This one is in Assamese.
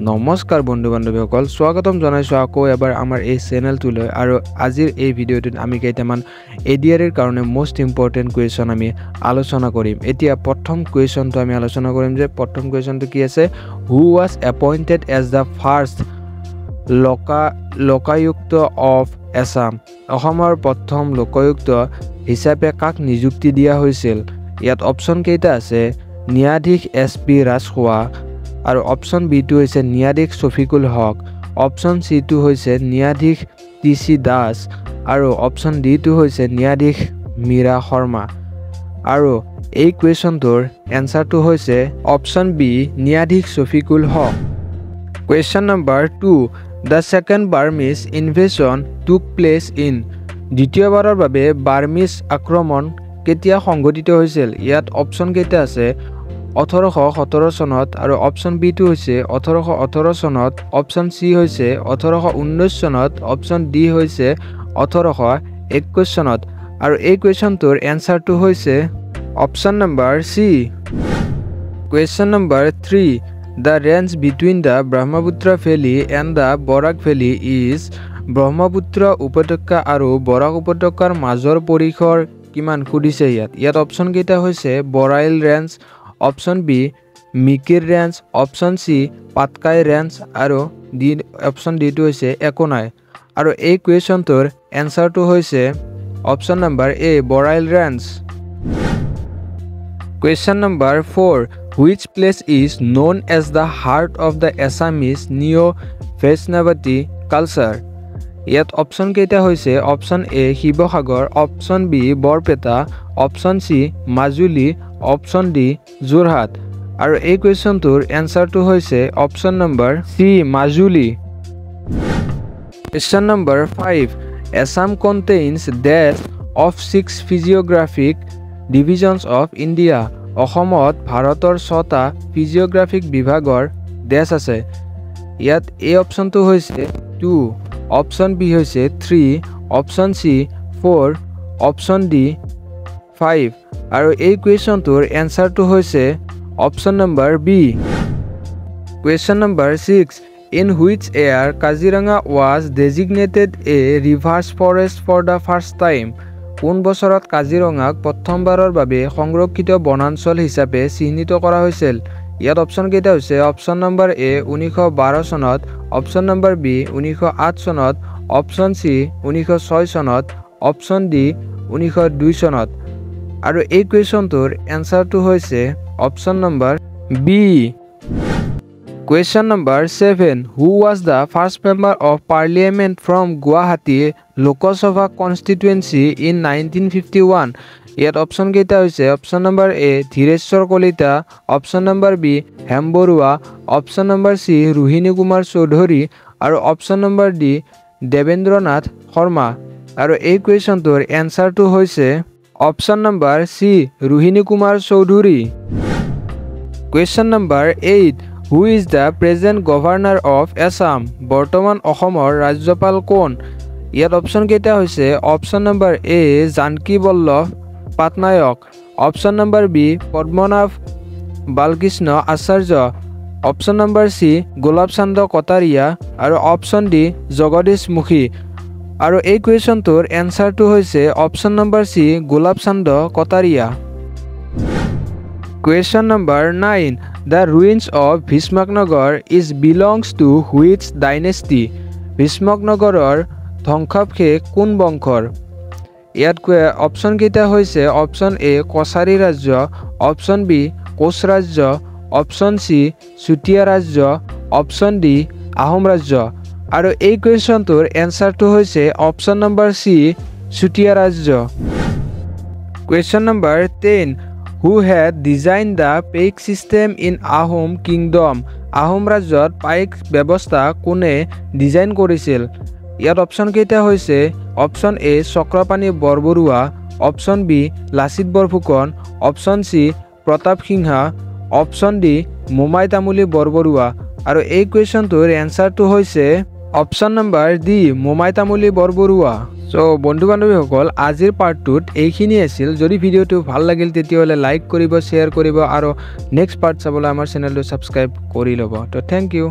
নমস্কাৰ বন্ধু বান্ধৱীসকল স্বাগতম জনাইছো আকৌ এবাৰ আমাৰ এই চেনেলটোলৈ আৰু আজিৰ এই ভিডিঅ'টোত আমি কেইটামান এডিআৰৰ কাৰণে মোস্ট ইম্পৰ্টেন্ট কোৱেশ্চন আমি আলোচনা কৰিম। এতিয়া প্ৰথম কোৱেশ্চনটো আমি আলোচনা কৰিম যে প্ৰথম কোৱেশ্চনটো কি আছে, who was appointed as the first Lokayukta of Assam. অসমৰ প্ৰথম লোকায়ুক্ত হিচাপে কাক নিযুক্তি দিয়া হৈছিল? ইয়াত অপশ্যন কেইটা আছে, ন্যায়াধীশ SP ৰাজখোৱা, আৰু অপশ্যন বিটো হৈছে ন্যায়াধীশ শফিকুল হক, অপশ্যন সিটো হৈছে ন্যায়াধীশ TC দাস, আৰু অপশ্যন ডিটো হৈছে ন্যায়াধীশ মীৰা শৰ্মা। আৰু এই কুৱেশ্যনটোৰ এনসাৰটো হৈছে অপশ্যন বি ন্যায়াধীশ Shafiqul Haque. Question number 2, the second Burmese invasion took place in. দ্বিতীয়বাৰৰ বাবে বাৰ্মিজ আক্ৰমণ কেতিয়া সংঘটিত হৈছিল? ইয়াত অপশ্যন কেইটা আছে, 1817 চনত, আৰু অপশ্যন বিটো হৈছে 1818 চনত, অপশ্যন চি হৈছে 1819 চনত, অপশ্যন ডি হৈছে 1821 চনত। আৰু এই কুৱেশ্যনটোৰ এনসাৰটো হৈছে option number C. Question number 3, the range between the Brahmaputra valley and the Barak valley is. Brahmaputra উপত্যকা আৰু বৰাক উপত্যকাৰ মাজৰ পৰিসৰ কিমান সুধিছে ইয়াত অপশ্যন কেইটা হৈছে Barail range, option B Mikir range, option C Patkai range, আৰু অপশ্যন ডিটো হৈছে একোনাই। আৰু এই কুৱেশ্যনটোৰ এনসাৰটো হৈছে option number A Barail range. Question number 4, which place is known as the heart of the Assamese neo' Vaishnavite culture. ইয়াত অপশ্যন কেইটা হৈছে option A Sivasagar, option B Barpeta, option C Majuli, option D Jorhat. আৰু এই কুৱেশ্যনটোৰ এনসাৰটো হৈছে option number C Majuli. Question number 5, Assam contains these of 6 physiographic divisions of India. অসমত ভাৰতৰ 6টা ফিজিঅ'গ্ৰাফিক বিভাগৰ ডেছ আছে। ইয়াত এই অপশ্যনটো হৈছে 2, অপশ্যন বি হৈছে 3, অপশ্যন চি 4, অপশ্যন ডি 5। আৰু এই কুৱেশ্যনটোৰ এনসাৰটো হৈছে option number B. Question number 6, in which year Kaziranga was designated a reserve forest for the first time. কোন বছৰত কাজিৰঙাক প্ৰথমবাৰৰ বাবে সংৰক্ষিত বনাঞ্চল হিচাপে চিহ্নিত কৰা হৈছিল? ইয়াত অপশ্যন কেইটা হৈছে অপশ্যন নম্বৰ এ 1912 চনত, অপশ্যন নম্বৰ বি 1908 চনত, অপশ্যন চি 1906 চনত, অপশ্যন ডি 1902 চনত। আৰু এই কুৱেশ্যনটোৰ এনসাৰটো হৈছে option number B. Question number 7, who was the first member of parliament from Guwahati Lok Sabha constituency in 1951। ইয়াত অপশ্যন কেইটা হৈছে option number A Dhireswar Kalita, option number B Hem Barua, option number C Rohini Kumar Chaudhary, আৰু option number D Devendranath Sharma. আৰু এই কুৱেশ্যনটোৰ এনসাৰটো হৈছে option number C Rohini Kumar Chaudhary. Question number 8, who is the present governor of Assam. বৰ্তমান অসমৰ ৰাজ্যপাল কোন? ইয়াত অপশ্যন কেইটা হৈছে option number A Janaki Ballabh Patnaik, option number B Padmanabha Balakrishna Acharya, option number C Gulab Chand Kataria, আৰু অপশ্যন ডি জগদীশ মুখী। আৰু এই কুৱেশ্যনটোৰ এনসাৰটো হৈছে option number C Gulab Chand Kataria. Question number 9, the ruins of Bhismaknagar is belongs to which dynasty. ভীষ্মকনগৰৰ ধ্বংসাৱশেষ কোন বংশৰ? ইয়াত অপশ্যন কেইটা হৈছে অপশ্যন এ কছাৰী ৰাজ্য, অপশ্যন বি কোচ ৰাজ্য, অপশ্যন চি চুতীয়া ৰাজ্য, অপশ্যন ডি আহোম ৰাজ্য। আৰু এই কুৱেশ্যনটোৰ এনসাৰটো হৈছে অপশ্যন নম্বৰ চি চুতীয়া ৰাজ্য। Question number 10, who head design the paik system in Ahom kingdom. Ahom ৰাজ্যত পাইক ব্যৱস্থা কোনে ডিজাইন কৰিছিল? ইয়াত অপশ্যন কেইটা হৈছে option A Chakrapani Borbarua, option B Lachit Borphukan, option C Pratap Singha, option D Momai Tamuli Borbarua. আৰু এই কুৱেশ্যনটোৰ এনসাৰটো হৈছে option number D Momai Tamuli Borbarua. So বন্ধু বান্ধৱীসকল আজিৰ পাৰ্টটোত এইখিনি আছিল। যদি ভিডিঅ'টো ভাল লাগিল তেতিয়াহ'লে লাইক কৰিব, শ্বেয়াৰ কৰিব, আৰু নেক্সট পাৰ্ট চাবলৈ আমাৰ চেনেলটো ছাবস্ক্ৰাইব কৰি ল'ব। তো থেংক ইউ।